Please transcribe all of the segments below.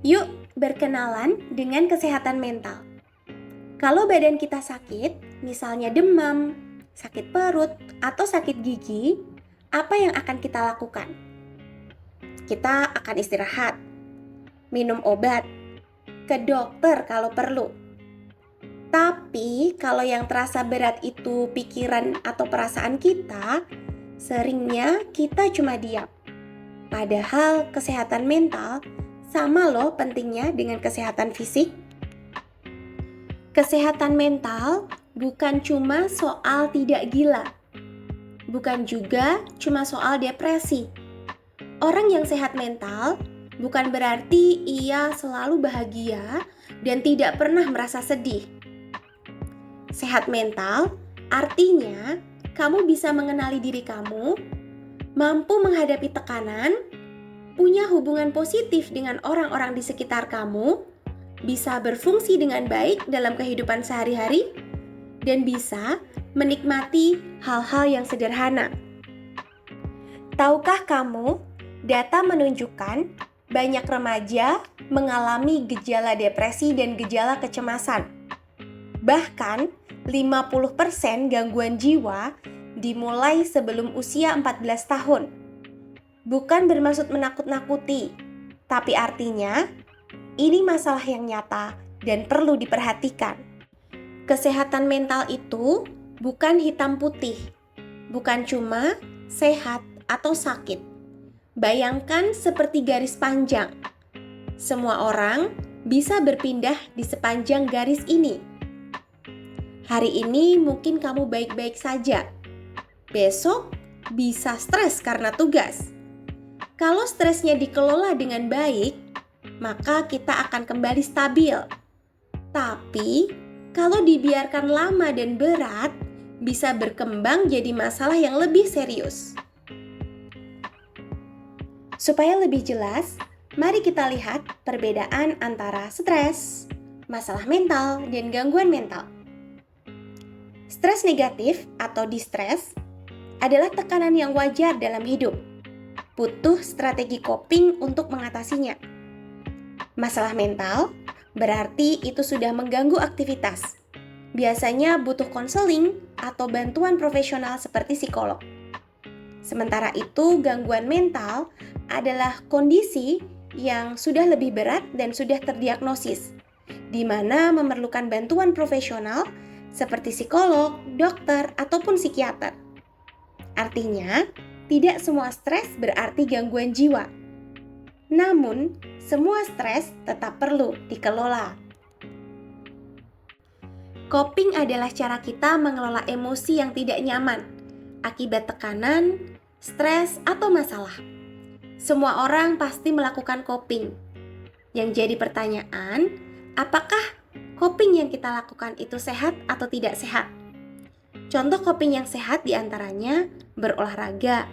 Yuk berkenalan dengan kesehatan mental. Kalau badan kita sakit, misalnya demam, sakit perut, atau sakit gigi, apa yang akan kita lakukan? Kita akan istirahat, minum obat, ke dokter kalau perlu. Tapi kalau yang terasa berat itu pikiran atau perasaan kita, seringnya kita cuma diam. Padahal kesehatan mental sama loh pentingnya dengan kesehatan fisik. Kesehatan mental bukan cuma soal tidak gila, bukan juga cuma soal depresi. Orang yang sehat mental bukan berarti ia selalu bahagia dan tidak pernah merasa sedih. Sehat mental artinya kamu bisa mengenali diri kamu, mampu menghadapi tekanan, punya hubungan positif dengan orang-orang di sekitar kamu, bisa berfungsi dengan baik dalam kehidupan sehari-hari, dan bisa menikmati hal-hal yang sederhana. Tahukah kamu, data menunjukkan banyak remaja mengalami gejala depresi dan gejala kecemasan. Bahkan 50% gangguan jiwa dimulai sebelum usia 14 tahun. Bukan bermaksud menakut-nakuti, tapi artinya ini masalah yang nyata dan perlu diperhatikan. Kesehatan mental itu bukan hitam putih, bukan cuma sehat atau sakit. Bayangkan seperti garis panjang. Semua orang bisa berpindah di sepanjang garis ini. Hari ini mungkin kamu baik-baik saja. Besok bisa stres karena tugas. Kalau stresnya dikelola dengan baik, maka kita akan kembali stabil. Tapi, kalau dibiarkan lama dan berat, bisa berkembang jadi masalah yang lebih serius. Supaya lebih jelas, mari kita lihat perbedaan antara stres, masalah mental, dan gangguan mental. Stres negatif atau distress adalah tekanan yang wajar dalam hidup. Butuh strategi coping untuk mengatasinya. Masalah mental berarti itu sudah mengganggu aktivitas. Biasanya butuh konseling atau bantuan profesional seperti psikolog. Sementara itu, gangguan mental adalah kondisi yang sudah lebih berat dan sudah terdiagnosis, di mana memerlukan bantuan profesional seperti psikolog, dokter, ataupun psikiater. Artinya, tidak semua stres berarti gangguan jiwa. Namun, semua stres tetap perlu dikelola. Coping adalah cara kita mengelola emosi yang tidak nyaman akibat tekanan, stres, atau masalah. Semua orang pasti melakukan coping. Yang jadi pertanyaan, apakah coping yang kita lakukan itu sehat atau tidak sehat? Contoh coping yang sehat diantaranya berolahraga,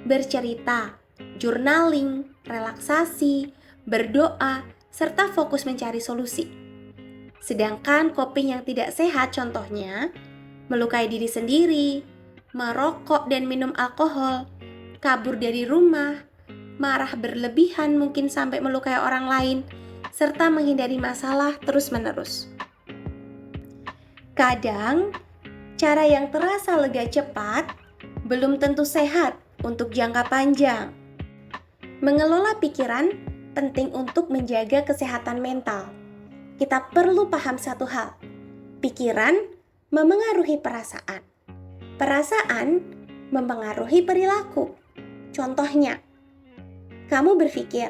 bercerita, journaling, relaksasi, berdoa, serta fokus mencari solusi. Sedangkan coping yang tidak sehat contohnya melukai diri sendiri, merokok dan minum alkohol, kabur dari rumah, marah berlebihan mungkin sampai melukai orang lain, serta menghindari masalah terus-menerus. Kadang, cara yang terasa lega cepat belum tentu sehat untuk jangka panjang. Mengelola pikiran penting untuk menjaga kesehatan mental. Kita perlu paham satu hal, pikiran memengaruhi perasaan. Perasaan mempengaruhi perilaku. Contohnya, kamu berpikir,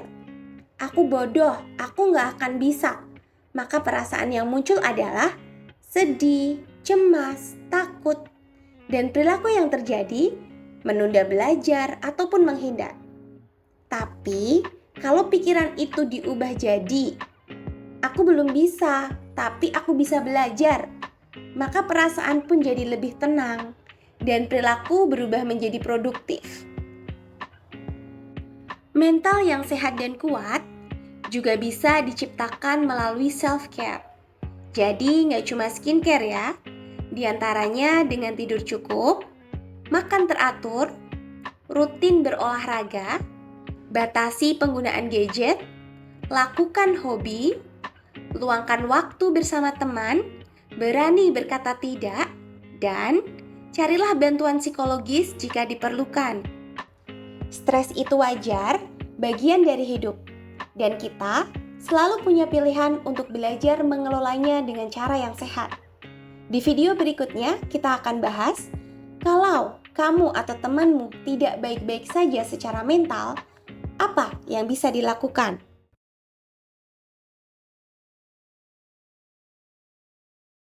aku bodoh, aku gak akan bisa. Maka perasaan yang muncul adalah sedih, cemas, takut. Dan perilaku yang terjadi, menunda belajar ataupun menghindar. Tapi, kalau pikiran itu diubah jadi, aku belum bisa, tapi aku bisa belajar. Maka perasaan pun jadi lebih tenang dan perilaku berubah menjadi produktif. Mental yang sehat dan kuat juga bisa diciptakan melalui self-care. Jadi nggak cuma skincare ya, diantaranya dengan tidur cukup, makan teratur, rutin berolahraga, batasi penggunaan gadget, lakukan hobi, luangkan waktu bersama teman, berani berkata tidak, dan carilah bantuan psikologis jika diperlukan. Stres itu wajar, bagian dari hidup, dan kita selalu punya pilihan untuk belajar mengelolanya dengan cara yang sehat. Di video berikutnya, kita akan bahas, kalau kamu atau temanmu tidak baik-baik saja secara mental, apa yang bisa dilakukan?